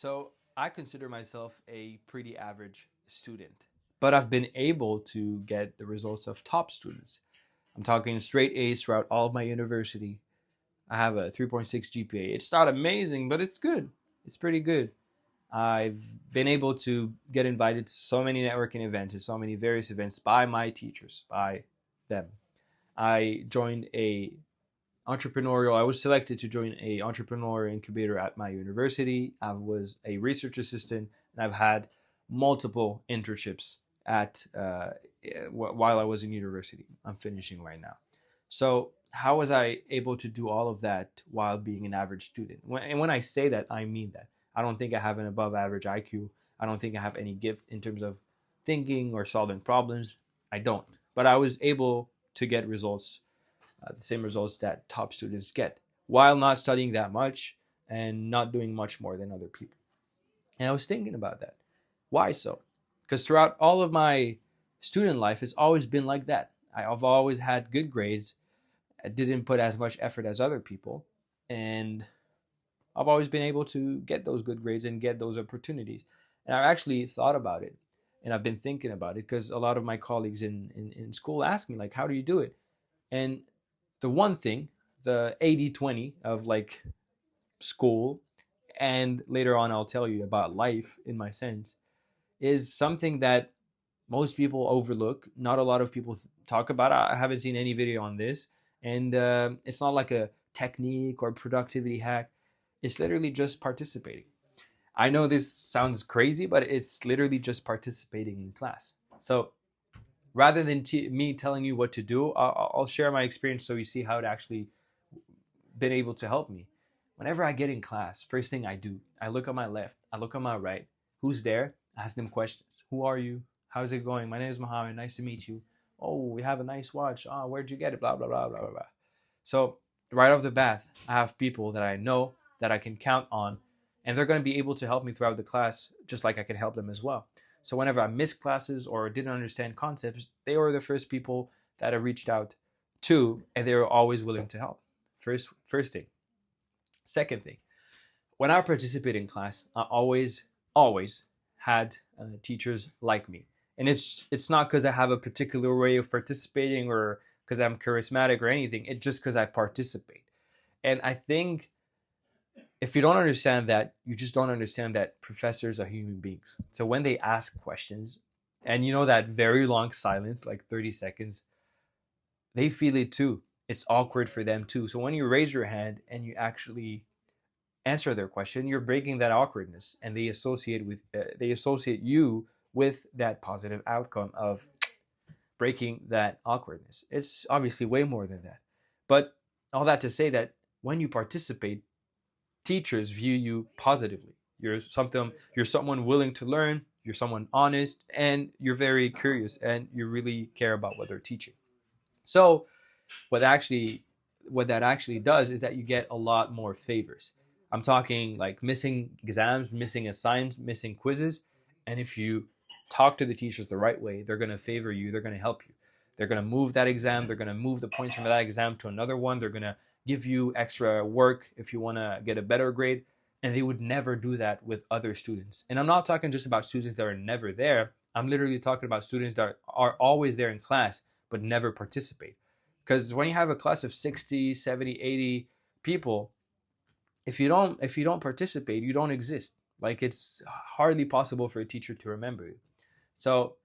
So I consider myself a pretty average student, but I've been able to get the results of top students. I'm talking straight A's throughout all of my university. I have a 3.6 GPA. It's not amazing, but it's good. It's pretty good. I've been able to get invited to so many networking events, to so many various events by my teachers, by them. I joined a entrepreneurial. I was selected to join a entrepreneurial incubator at my university. I was a research assistant, and I've had multiple internships at while I was in university. I'm finishing right now. So how was I able to do all of that while being an average student? And when I say that, I mean that. I don't think I have an above average IQ. I don't think I have any gift in terms of thinking or solving problems. I don't. But I was able to get results, the same results that top students get, while not studying that much and not doing much more than other people. And I was thinking about that. Why so? Because throughout all of my student life, it's always been like that. I've always had good grades. I didn't put as much effort as other people. And I've always been able to get those good grades and get those opportunities. And I've actually thought about it, and I've been thinking about it because a lot of my colleagues in school ask me, like, how do you do it? And the one thing, the 80-20 of like school, and later on I'll tell you about life in my sense, is something that most people overlook. Not a lot of people talk about. I haven't seen any video on this. And it's not like a technique or productivity hack. It's literally just participating. I know this sounds crazy, but it's literally just participating in class. So rather than me telling you what to do, I'll share my experience so you see how it actually been able to help me. Whenever I get in class, first thing I do, I look on my left, I look on my right. Who's there? I ask them questions. Who are you? How's it going? My name is Mohammed. Nice to meet you. Oh, we have a nice watch. Oh, where'd you get it? Blah, blah, blah, blah, blah, blah. So right off the bat, I have people that I know that I can count on, and they're going to be able to help me throughout the class, just like I can help them as well. So whenever I missed classes or didn't understand concepts, they were the first people that I reached out to, and they were always willing to help. First thing. Second thing, when I participate in class, I always had teachers like me, and it's not because I have a particular way of participating or because I'm charismatic or anything. It's just because I participate, and I think if you don't understand that, you just don't understand that professors are human beings. So when they ask questions, and you know that very long silence, like 30 seconds, they feel it too. It's awkward for them too. So when you raise your hand and you actually answer their question, you're breaking that awkwardness, and they associate you with that positive outcome of breaking that awkwardness. It's obviously way more than that. But all that to say that when you participate, teachers view you positively. You're someone willing to learn, you're someone honest, and you're very curious, and you really care about what they're teaching. So what actually what that actually does is that you get a lot more favors. I'm talking like missing exams, missing assignments, missing quizzes, and if you talk to the teachers the right way, they're going to favor you, they're going to help you. They're going to move that exam, they're going to move the points from that exam to another one, they're going to give you extra work if you want to get a better grade, and they would never do that with other students. And I'm not talking just about students that are never there. I'm literally talking about students that are always there in class but never participate. Because when you have a class of 60, 70, 80 people, if you don't participate, you don't exist. Like, it's hardly possible for a teacher to remember you. So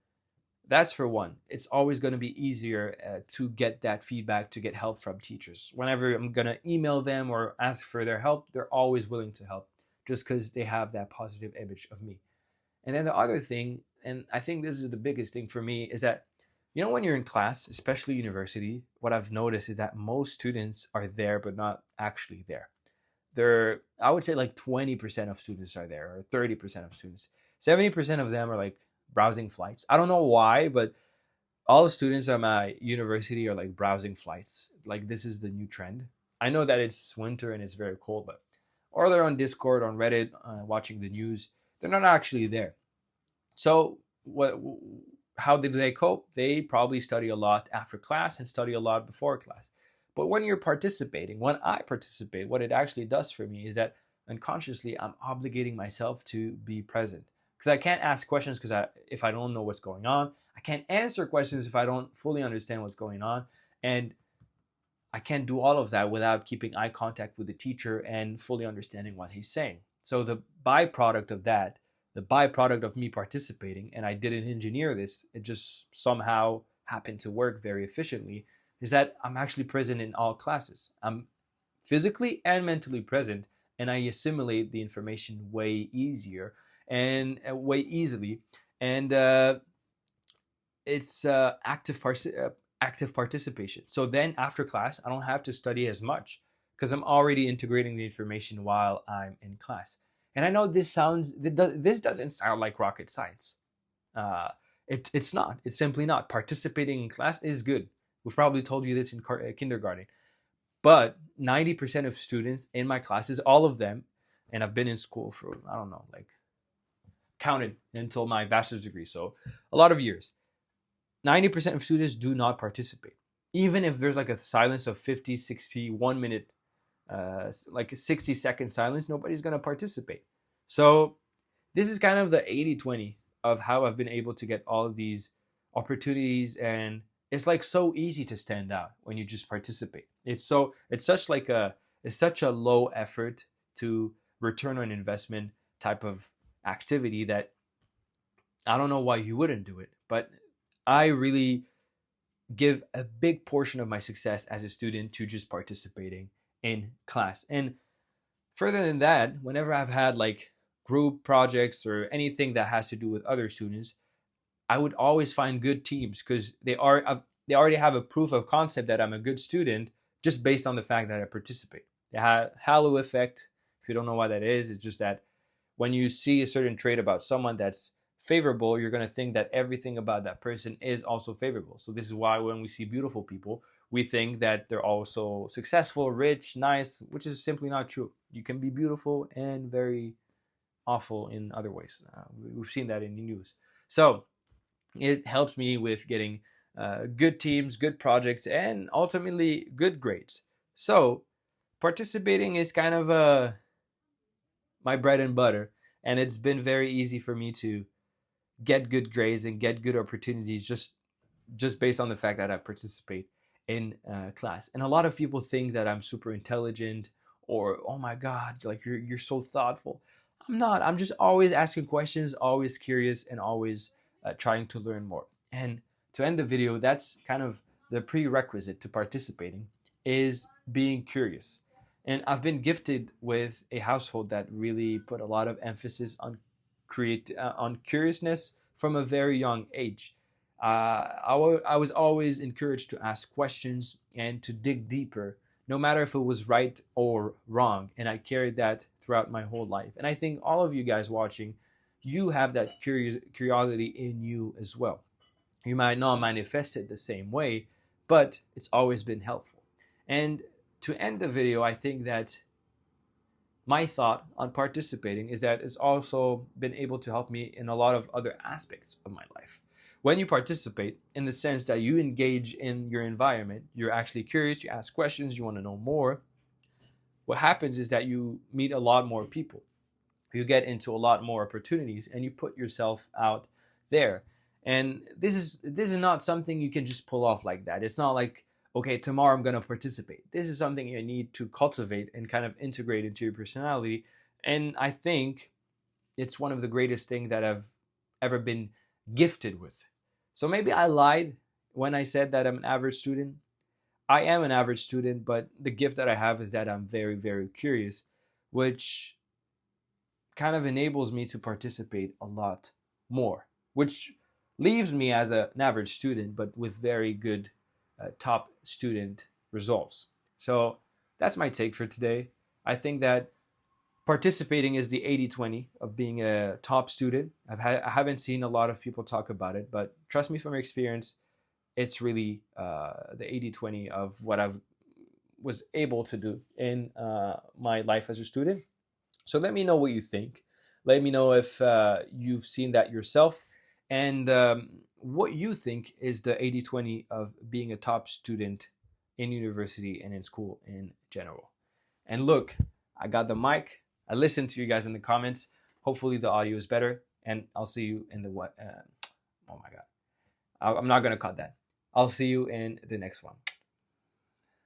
that's for one. It's always going to be easier to get that feedback, to get help from teachers. Whenever I'm going to email them or ask for their help, they're always willing to help just because they have that positive image of me. And then the other thing, and I think this is the biggest thing for me, is that when you're in class, especially university, what I've noticed is that most students are there but not actually there. I would say like 20% of students are there, or 30% of students. 70% of them are like browsing flights. I don't know why, but all the students at my university are like browsing flights. Like, this is the new trend. I know that it's winter and it's very cold, but or they're on Discord, on Reddit, watching the news. They're not actually there. So what? How do they cope? They probably study a lot after class and study a lot before class. But when I participate, what it actually does for me is that unconsciously, I'm obligating myself to be present. Because I can't ask questions if I don't know what's going on. I can't answer questions if I don't fully understand what's going on. And I can't do all of that without keeping eye contact with the teacher and fully understanding what he's saying. So the byproduct of that, the byproduct of me participating, and I didn't engineer this, it just somehow happened to work very efficiently, is that I'm actually present in all classes. I'm physically and mentally present, and I assimilate the information way easier and way easily. And it's active participation. So then after class, I don't have to study as much because I'm already integrating the information while I'm in class. And I know this doesn't sound like rocket science. It's not. It's simply not. Participating in class is good. We've probably told you this in kindergarten. But 90% of students in my classes, all of them, and I've been in school for, I don't know, like counted until my bachelor's degree. So a lot of years. 90% of students do not participate. Even if there's like a silence of 50, 60, 1 minute, like a 60-second silence, nobody's going to participate. So this is kind of the 80-20 of how I've been able to get all of these opportunities. And it's like so easy to stand out when you just participate. It's such a low effort to return on investment type of activity that I don't know why you wouldn't do it. But I really give a big portion of my success as a student to just participating in class. And further than that, whenever I've had like group projects or anything that has to do with other students, I would always find good teams because they already have a proof of concept that I'm a good student just based on the fact that I participate. The halo effect, if you don't know what that is, it's just that when you see a certain trait about someone that's favorable, you're going to think that everything about that person is also favorable. So this is why when we see beautiful people, we think that they're also successful, rich, nice, which is simply not true. You can be beautiful and very awful in other ways. We've seen that in the news. So it helps me with getting good teams, good projects, and ultimately good grades. So participating is kind of my bread and butter, and it's been very easy for me to get good grades and get good opportunities just based on the fact that I participate in class. And a lot of people think that I'm super intelligent or, oh my God, like you're so thoughtful. I'm not. I'm just always asking questions, always curious, and always trying to learn more. And to end the video, that's kind of the prerequisite to participating is being curious. And I've been gifted with a household that really put a lot of emphasis on on curiousness from a very young age. I was always encouraged to ask questions and to dig deeper, no matter if it was right or wrong. And I carried that throughout my whole life. And I think all of you guys watching, you have that curiosity in you as well. You might not manifest it the same way, but it's always been helpful. And to end the video, I think that my thought on participating is that it's also been able to help me in a lot of other aspects of my life. When you participate, in the sense that you engage in your environment, you're actually curious, you ask questions, you want to know more, what happens is that you meet a lot more people. You get into a lot more opportunities and you put yourself out there. And this is not something you can just pull off like that. It's not like, okay, tomorrow I'm going to participate. This is something you need to cultivate and kind of integrate into your personality. And I think it's one of the greatest things that I've ever been gifted with. So maybe I lied when I said that I'm an average student. I am an average student, but the gift that I have is that I'm very, very curious, which kind of enables me to participate a lot more, which leaves me as an average student, but with very good top student results. So that's my take for today. I think that participating is the 80-20 of being a top student. I haven't seen a lot of people talk about it, but trust me from experience, it's really the 80-20 of what I was able to do in my life as a student. So let me know what you think. Let me know if you've seen that yourself, and what you think is the 80-20 of being a top student in university and in school in general. And look, I got the mic. I listen to you guys in the comments. Hopefully the audio is better, and I'll see you in the what? Oh my god, I'm not gonna cut that. I'll see you in the next one.